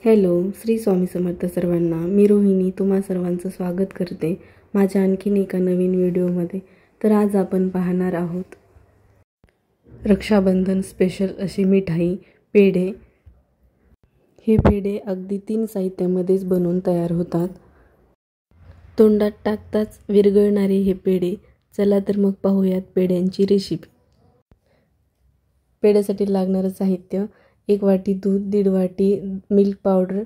Hello, Shri Swami Samarth सर्वांना. मी रोहिणी तुम्हा सर्वांचं स्वागत करते माझ्या आणखीन एका नवीन व्हिडिओमध्ये. तर आज आपण पाहणार आहोत रक्षाबंधन स्पेशल अशी मिठाई पेढे. हे पेढे अगदी 3 साहित्यामध्येच बनवून तयार होतात. तोंडात टाकताच विरघळणारे हे पेढे. चला तर मग पाहूयात पेढ्यांची रेसिपी. पेढ्यासाठी लागणारं साहित्य: 1 वाटी दूध, 1.5 वाटी मिल्क पावडर,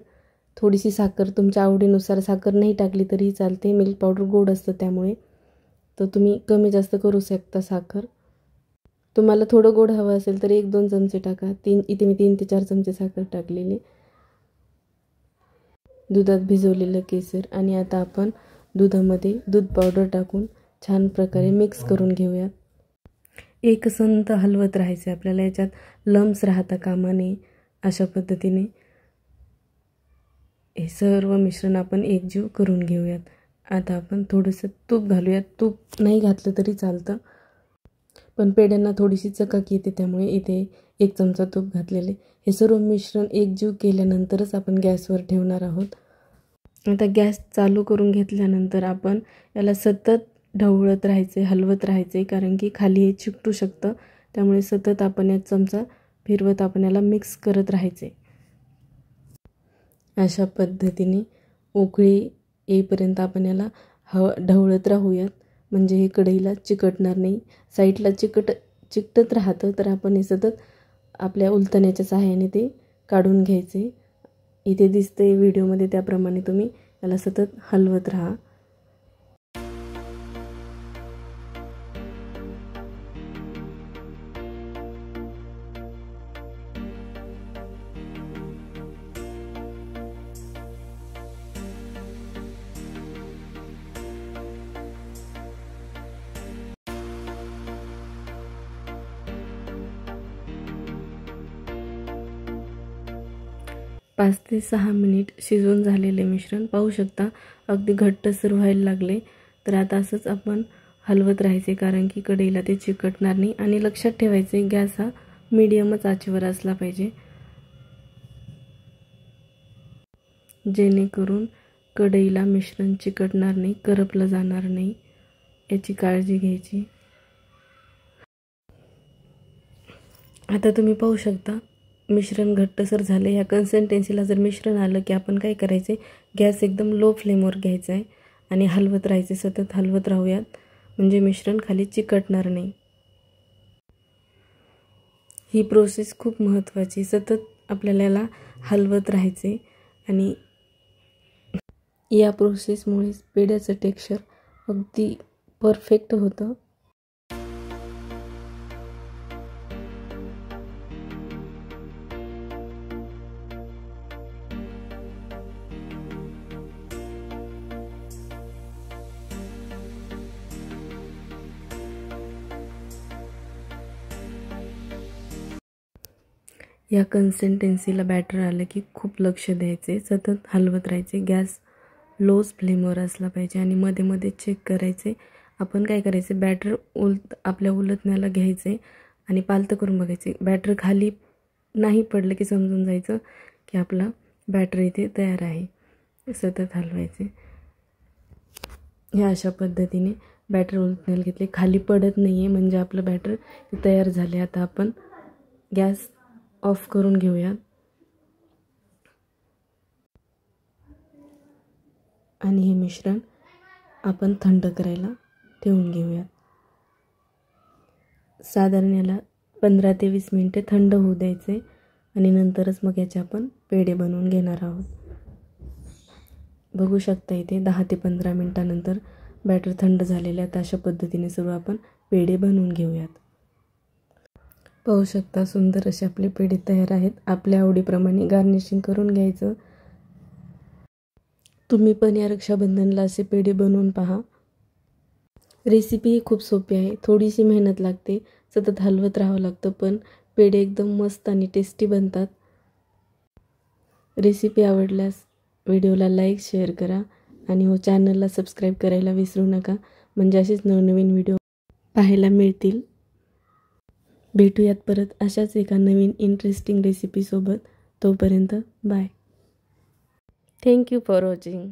थोडीशी साखर. तुमच्या आवडीनुसार साखर नाही टाकली तरी चालते, मिल्क पावडर गोड असतं त्यामुळे, तर तुम्ही कमी जास्त करू शकता साखर. तुम्हाला थोडं गोड हवं असेल तर 1-2 चमचे टाका. इथे मी 3 ते 4 चमचे साखर टाकलेली. दुधात भिजवलेलं केसर. आणि आता आपण दुधामध्ये दूध पावडर टाकून छान प्रकारे मिक्स करून घेऊयात. एकसंध हलवत राहायचे आपल्याला, याच्यात लम्स राहता कामा नये. अशा पद्धतीने हे सर्व मिश्रण आपण एकजीव करून घेऊयात. आता आपण थोडंसं तूप घालूयात. तूप नाही घातलं तरी चालतं, पण पेढ्यांना थोडीशी चकाकी येते त्यामुळे इथे 1 चमचा तूप घातलेले. हे सर्व मिश्रण एकजीव केल्यानंतरच आपण गॅसवर ठेवणार आहोत. आता गॅस चालू करून घेतल्यानंतर आपण याला सतत ढवळत राहायचे, हलवत राहायचे, कारण की खाली हे चिकटू शकतं. त्यामुळे सतत आपण या चमचा फिरवत आपण याला मिक्स करत राहायचे. अशा पद्धतीने उकळी येईपर्यंत आपण याला ढवळत राहूयात, म्हणजे हे कढईला चिकटणार नाही. साईडला चिकटत राहतं, तर आपण हे सतत आपल्या उलथण्याच्या सहाय्याने ते काढून घ्यायचे. इथे दिसतंय व्हिडिओमध्ये त्याप्रमाणे तुम्ही याला सतत हलवत राहा. पाच ते 6 मिनिट शिजवून झालेले मिश्रण पाहू शकता, अगदी घट्टसर व्हायला लागले. तर आता असंच आपण हलवत राहायचे, कारण की कढईला ते चिकटणार नाही. आणि लक्षात ठेवायचे, गॅस हा मीडियमच आचेवर असला पाहिजे, जेणेकरून कढईला मिश्रण चिकटणार नाही, करपलं जाणार नाही, याची काळजी घ्यायची. आता तुम्ही पाहू शकता मिश्रण घट्टसर झाले. या कन्सिस्टन्सीला जर मिश्रण आलं की आपण काय करायचे, गॅस एकदम लो फ्लेमवर घ्यायचा आहे आणि हलवत राहायचे, सतत हलवत राहूयात, म्हणजे मिश्रण खाली चिकटणार नाही. ही प्रोसेस खूप महत्त्वाची. सतत आपल्याला याला हलवत राहायचे आणि या प्रोसेसमुळे पेढ्याचं टेक्स्चर अगदी परफेक्ट होतं. या कन्सिस्टन्सीला बॅटर आलं की खूप लक्ष द्यायचे, सतत हलवत राहायचे. गॅस लोच फ्लेमवर असला पाहिजे आणि मध्ये मध्ये चेक करायचे. आपण काय करायचे, बॅटर आपल्या उलटण्याला घ्यायचे आणि पालतं करून बघायचे. बॅटर खाली नाही पडलं की समजून जायचं की आपला बॅटर इथे तयार आहे. सतत हलवायचे. ह्या अशा पद्धतीने बॅटर उलटण्याला घेतले, खाली पडत नाही आहे, म्हणजे आपलं बॅटर तयार झाले. आता आपण गॅस ऑफ करून घेऊयात आणि हे मिश्रण आपण थंड करायला ठेवून घेऊयात. साधारण याला 15 ते 20 मिनिटे थंड होऊ द्यायचे आणि नंतरच मग याचे आपण पेढे बनवून घेणार आहोत. बघू शकता इथे 10 ते 15 मिनिटानंतर बॅटर थंड झालेले आहेत. अशा पद्धतीने सर्व आपण पेढे बनवून घेऊयात. पाहू शकता सुंदर असे आपले पेढे तयार आहेत. आपल्या आवडीप्रमाणे गार्निशिंग करून घ्यायचं. तुम्ही पण या रक्षाबंधनला असे पेढे बनवून पहा. रेसिपी ही खूप सोपी आहे, थोडीशी मेहनत लागते, सतत हलवत राहावं लागतं, पण पेढे एकदम मस्त आणि टेस्टी बनतात. रेसिपी आवडल्यास व्हिडिओला लाईक, शेअर करा आणि चॅनलला सबस्क्राईब करायला विसरू नका, म्हणजे असेच नवनवीन व्हिडिओ पाहायला मिळतील. भेटूयात परत अशाच एका नवीन इंटरेस्टिंग रेसिपीसोबत. तोपर्यंत बाय. Thank you for watching.